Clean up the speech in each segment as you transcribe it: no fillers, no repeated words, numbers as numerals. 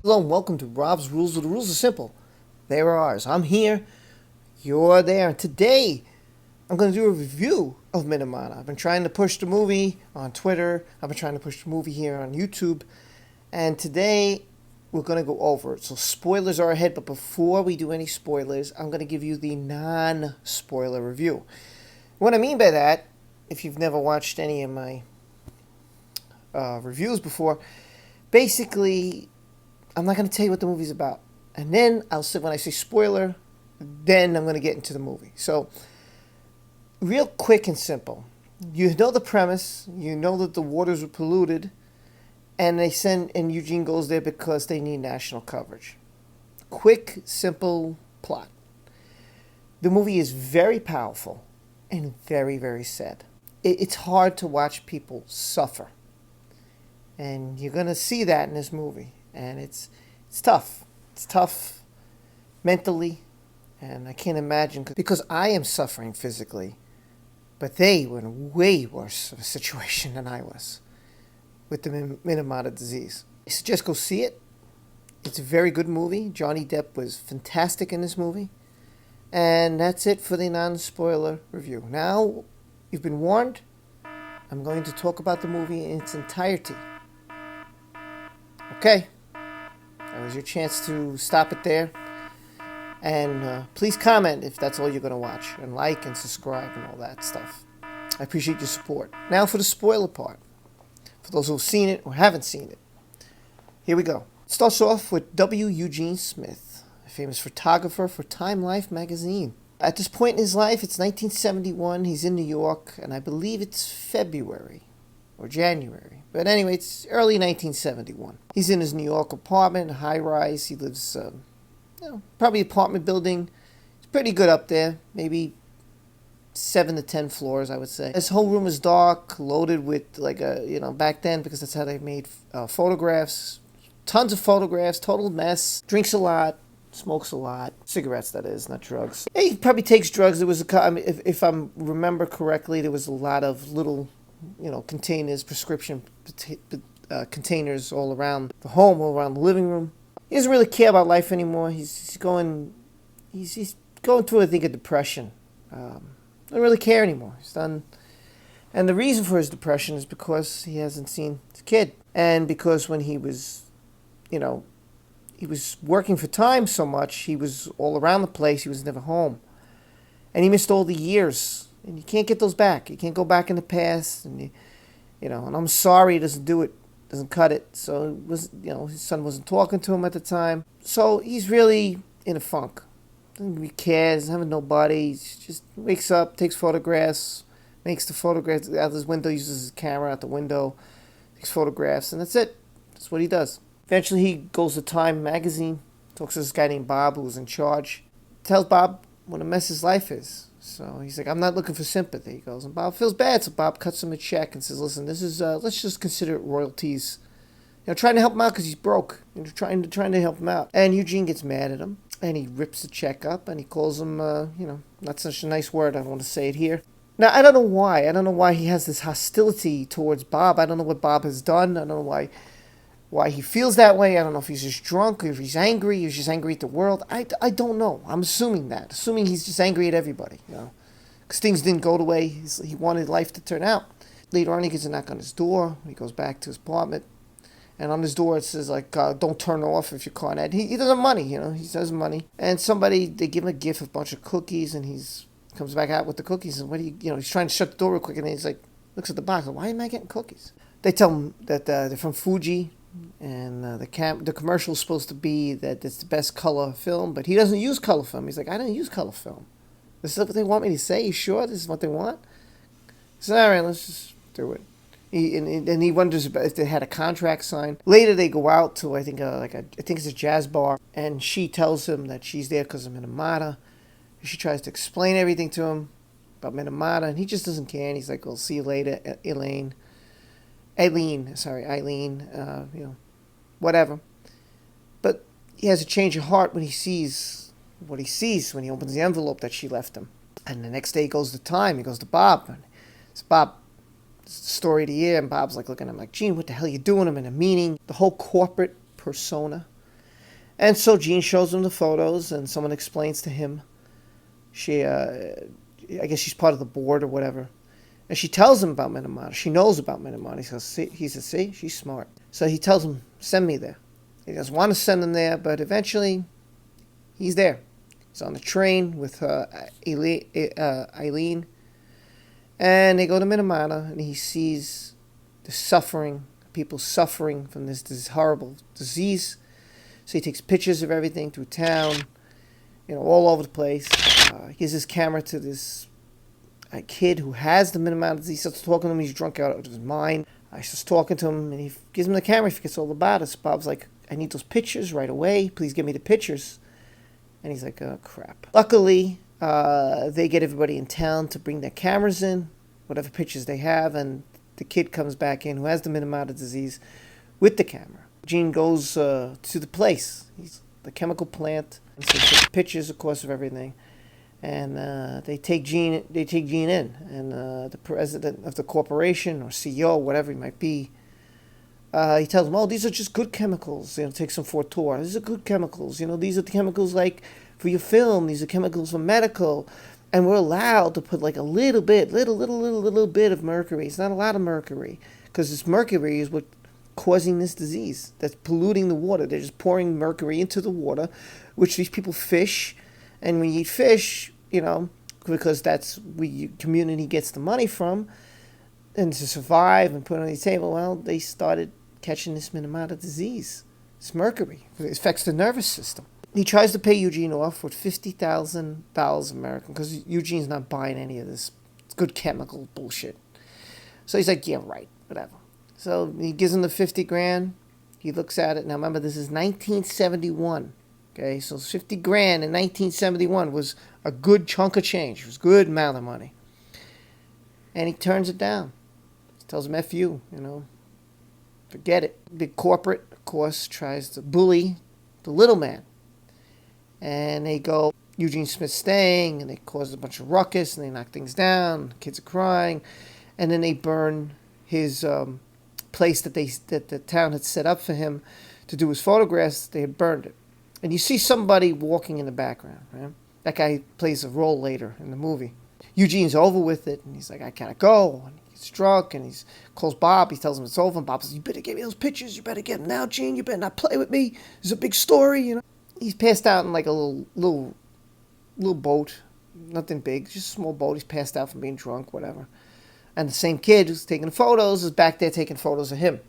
Hello and welcome to Rob's Rules, where the rules are simple. They are ours. I'm here, you're there, and today I'm going to do a review of Minamata. I've been trying to push the movie on Twitter, I've been trying to push the movie here on YouTube, and today we're going to go over it. So spoilers are ahead, but before we do any spoilers, I'm going to give you the non-spoiler review. What I mean by that, if you've never watched any of my reviews before, basically I'm not going to tell you what the movie's about. And then I'll say, when I say spoiler, then I'm going to get into the movie. So, real quick and simple. You know the premise. You know that the waters were polluted. And and Eugene goes there because they need national coverage. Quick, simple plot. The movie is very powerful and very, very sad. It's hard to watch people suffer. And you're going to see that in this movie. And it's tough. It's tough mentally, and I can't imagine, because I am suffering physically, but they were in a way worse of a situation than I was with the Minamata disease. I suggest go see it. It's a very good movie. Johnny Depp was fantastic in this movie. And that's it for the non-spoiler review. Now, you've been warned. I'm going to talk about the movie in its entirety. Okay. That was your chance to stop it there. And please comment if that's all you're going to watch. And like and subscribe and all that stuff. I appreciate your support. Now for the spoiler part. For those who've seen it or haven't seen it. Here we go. It starts off with W. Eugene Smith, a famous photographer for Time Life magazine. At this point in his life, it's 1971. He's in New York, and I believe it's February or January. But anyway, it's early 1971. He's in his New York apartment, high rise. He lives, probably apartment building. It's pretty good up there. Maybe 7 to 10 floors, I would say. His whole room is dark, loaded with, back then, because that's how they made photographs. Tons of photographs, total mess. Drinks a lot, smokes a lot. Cigarettes, that is, not drugs. He probably takes drugs. There was if I remember correctly, there was a lot of little containers, prescription containers all around the home, all around the living room. He doesn't really care about life anymore. He's going through, I think, a depression. Doesn't really care anymore. He's done. And the reason for his depression is because he hasn't seen his kid. And because when he was working for Time so much, he was all around the place. He was never home. And he missed all the years. And you can't get those back. You can't go back in the past. And, and I'm sorry he doesn't do it. Doesn't cut it. So, it was, his son wasn't talking to him at the time. So, he's really in a funk. Doesn't really care. Doesn't have nobody. He just wakes up, takes photographs, makes the photographs out of his window, uses his camera out the window, takes photographs, and that's it. That's what he does. Eventually, he goes to Time magazine, talks to this guy named Bob who was in charge, tells Bob what a mess his life is. So he's like, I'm not looking for sympathy. He goes, and Bob feels bad. So Bob cuts him a check and says, listen, this is, let's just consider it royalties. Trying to help him out because he's broke. Trying to help him out. And Eugene gets mad at him. And he rips the check up and he calls him, not such a nice word. I don't want to say it here. Now, I don't know why. I don't know why he has this hostility towards Bob. I don't know what Bob has done. I don't know why he feels that way. I don't know if he's just drunk, or if he's angry, or he's just angry at the world. I don't know. I'm assuming that. Assuming he's just angry at everybody, because things didn't go the way he wanted life to turn out. Later on, he gets a knock on his door. He goes back to his apartment. And on his door, it says, don't turn off if you're caught at. He doesn't have money, he does money. And they give him a gift of a bunch of cookies, and comes back out with the cookies. And he's trying to shut the door real quick, and he's like, looks at the box, why am I getting cookies? They tell him that they're from Fuji. And the commercial is supposed to be that it's the best color film, but he doesn't use color film. He's like, I don't use color film. This is what they want me to say. You sure this is what they want? He says, all right, let's just do it. He wonders if they had a contract signed. Later, they go out to I think it's a jazz bar, and she tells him that she's there because of Minamata. She tries to explain everything to him about Minamata, and he just doesn't care. And he's like, "We'll see you later, Eileen, whatever." But he has a change of heart when he sees what he sees when he opens the envelope that she left him. And the next day he goes to Time. He goes to Bob. And it's Bob, it's the story of the year. And Bob's like looking at him like, Gene, what the hell are you doing? I'm in a meeting. The whole corporate persona And so Gene shows him the photos, and someone explains to him. I guess she's part of the board or whatever. And she tells him about Minamata. She knows about Minamata. He says, see, she's smart. So he tells him, send me there. He doesn't want to send him there, but eventually he's there. He's on the train with Eileen. And they go to Minamata, and he sees the suffering, people suffering from this horrible disease. So he takes pictures of everything through town, all over the place. He gives his camera to this kid who has the Minamata disease. He starts talking to him. He's drunk out of his mind. I starts talking to him, and he gives him the camera. He forgets all about it. So Bob's like, I need those pictures right away. Please give me the pictures. And he's like, oh, crap. Luckily, they get everybody in town to bring their cameras in, whatever pictures they have, and the kid comes back in who has the Minamata disease with the camera. Gene goes to the place. He's the chemical plant. And so he takes pictures, of course, of everything. And they take Gene in, and the president of the corporation or CEO, whatever he might be, he tells them, "Oh, these are just good chemicals. Takes them for a tour. These are good chemicals. These are the chemicals like for your film. These are chemicals for medical, and we're allowed to put like a little bit of mercury. It's not a lot of mercury, because this mercury is what causing this disease. That's polluting the water. They're just pouring mercury into the water, which these people fish." And when you eat fish, because that's where your community gets the money from, and to survive and put it on the table, well, they started catching this Minamata disease. It's mercury. It affects the nervous system. He tries to pay Eugene off with $50,000 American, because Eugene's not buying any of this good chemical bullshit. So he's like, yeah, right, whatever. So he gives him the 50 grand. He looks at it. Now remember, this is 1971. Okay, so 50 grand in 1971 was a good chunk of change. It was a good amount of money. And he turns it down. He tells him, F you, forget it. Big corporate, of course, tries to bully the little man. And they go, Eugene Smith's staying, and they cause a bunch of ruckus, and they knock things down. The kids are crying. And then they burn his place that the town had set up for him to do his photographs. They had burned it. And you see somebody walking in the background, right? That guy plays a role later in the movie. Eugene's over with it, and he's like, I gotta go. And he gets drunk, and he calls Bob. He tells him it's over, and Bob says, you better get me those pictures. You better get them now, Gene. You better not play with me. There's a big story, He's passed out in like a little boat. Nothing big, just a small boat. He's passed out from being drunk, whatever. And the same kid who's taking the photos is back there taking photos of him.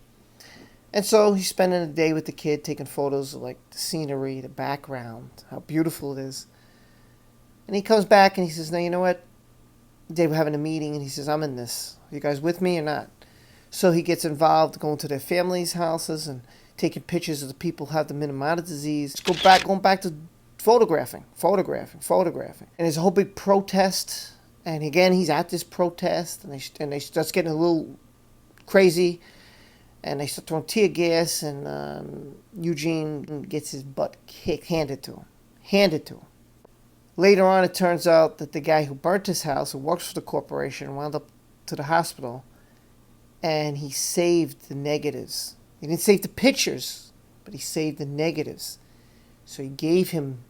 And so he's spending a day with the kid, taking photos of like the scenery, the background, how beautiful it is. And he comes back and he says, now you know what? They were having a meeting, and he says, I'm in this. Are you guys with me or not? So he gets involved, going to their families' houses and taking pictures of the people who have the Minamata disease. Going back to photographing. And there's a whole big protest. And again, he's at this protest, and they start getting a little crazy. And they start throwing tear gas, and Eugene gets his butt kicked, handed to him. Later on, it turns out that the guy who burnt his house, who works for the corporation, wound up to the hospital, and he saved the negatives. He didn't save the pictures, but he saved the negatives. So he gave him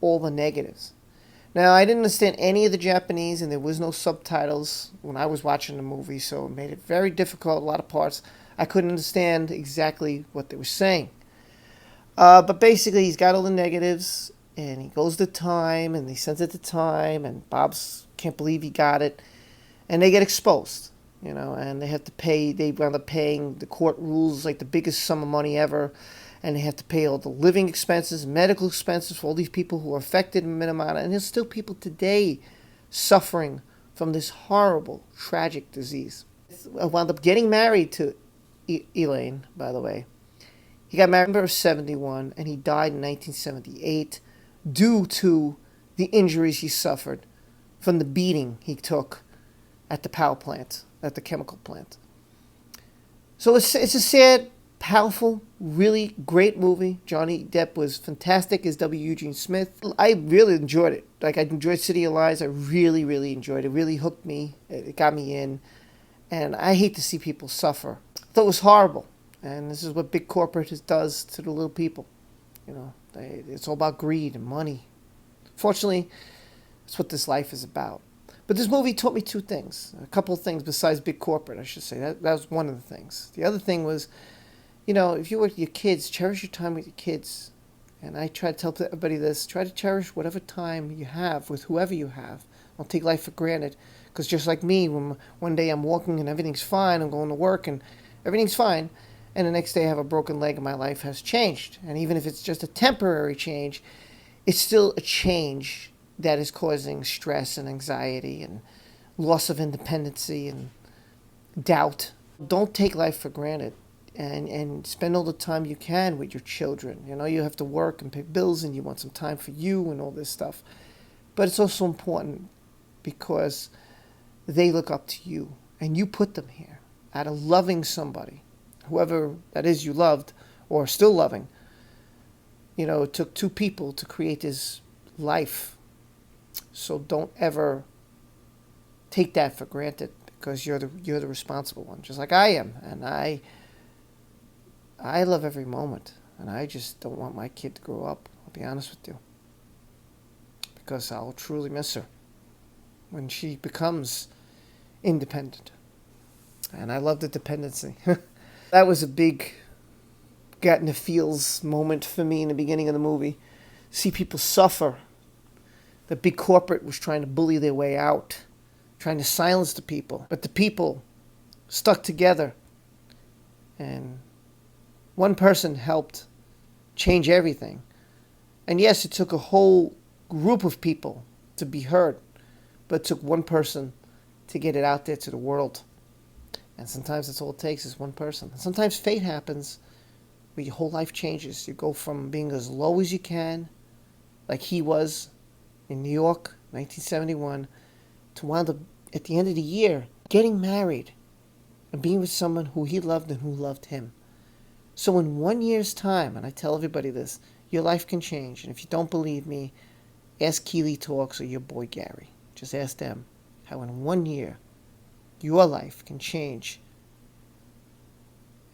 all the negatives. Now, I didn't understand any of the Japanese, and there was no subtitles when I was watching the movie, so it made it very difficult. A lot of parts I couldn't understand exactly what they were saying. But basically, he's got all the negatives, and he goes to Time, and he sends it to Time, and Bob's can't believe he got it. And they get exposed, and they have to pay. They wound up paying, the court rules, like the biggest sum of money ever. And they have to pay all the living expenses, medical expenses for all these people who are affected in Minamata. And there's still people today suffering from this horrible, tragic disease. I wound up getting married to Elaine, by the way. He got married in 1971, and he died in 1978 due to the injuries he suffered from the beating he took at the power plant, at the chemical plant. So it's a sad, powerful, really great movie. Johnny Depp was fantastic as W. Eugene Smith. I really enjoyed it. Like, I enjoyed City of Lies. I really, really enjoyed it. It really hooked me. It got me in. And I hate to see people suffer. I thought it was horrible. And this is what big corporate does to the little people. It's all about greed and money. Fortunately, that's what this life is about. But this movie taught me two things. A couple of things besides big corporate, I should say. That was one of the things. The other thing was, if you're with your kids, cherish your time with your kids. And I try to tell everybody this. Try to cherish whatever time you have with whoever you have. Don't take life for granted. Because just like me, when one day I'm walking and everything's fine, I'm going to work and everything's fine, and the next day I have a broken leg and my life has changed. And even if it's just a temporary change, it's still a change that is causing stress and anxiety and loss of independency and doubt. Don't take life for granted, and spend all the time you can with your children. You have to work and pay bills and you want some time for you and all this stuff. But it's also important because they look up to you and you put them here out of loving somebody, whoever that is you loved or still loving. It took two people to create this life. So don't ever take that for granted, because you're the responsible one, just like I am. And I love every moment, and I just don't want my kid to grow up, I'll be honest with you, because I'll truly miss her when she becomes independent. And I love the dependency. That was a big got in the feels moment for me in the beginning of the movie. See people suffer. The big corporate was trying to bully their way out, trying to silence the people. But the people stuck together. And one person helped change everything. And yes, it took a whole group of people to be heard. But it took one person to get it out there to the world. And sometimes that's all it takes, is one person. Sometimes fate happens where your whole life changes. You go from being as low as you can, like he was in New York, 1971, to wound up at the end of the year getting married and being with someone who he loved and who loved him. So in 1 year's time, and I tell everybody this, your life can change. And if you don't believe me, ask Keely Talks or your boy Gary. Just ask them how in 1 year your life can change.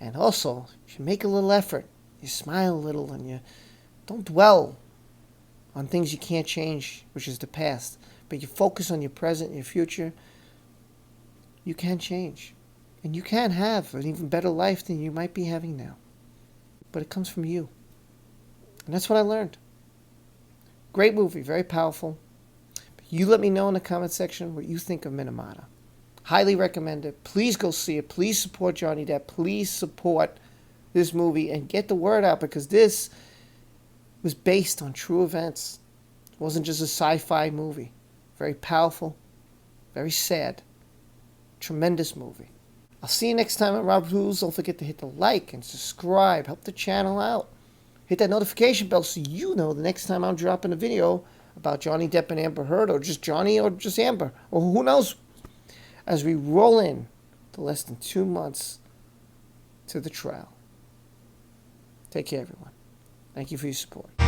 And also, if you make a little effort, you smile a little, and you don't dwell on things you can't change, which is the past, but you focus on your present and your future, you can change. And you can have an even better life than you might be having now. But it comes from you. And that's what I learned. Great movie, very powerful. You let me know in the comment section what you think of Minamata. Highly recommend it. Please go see it. Please support Johnny Depp. Please support this movie and get the word out, because this was based on true events. It wasn't just a sci-fi movie. Very powerful, very sad, tremendous movie. I'll see you next time at Rob Rules. Don't forget to hit the like and subscribe. Help the channel out. Hit that notification bell so you know the next time I'm dropping a video about Johnny Depp and Amber Heard, or just Johnny, or just Amber, or who knows, as we roll in to less than 2 months to the trial. Take care, everyone. Thank you for your support.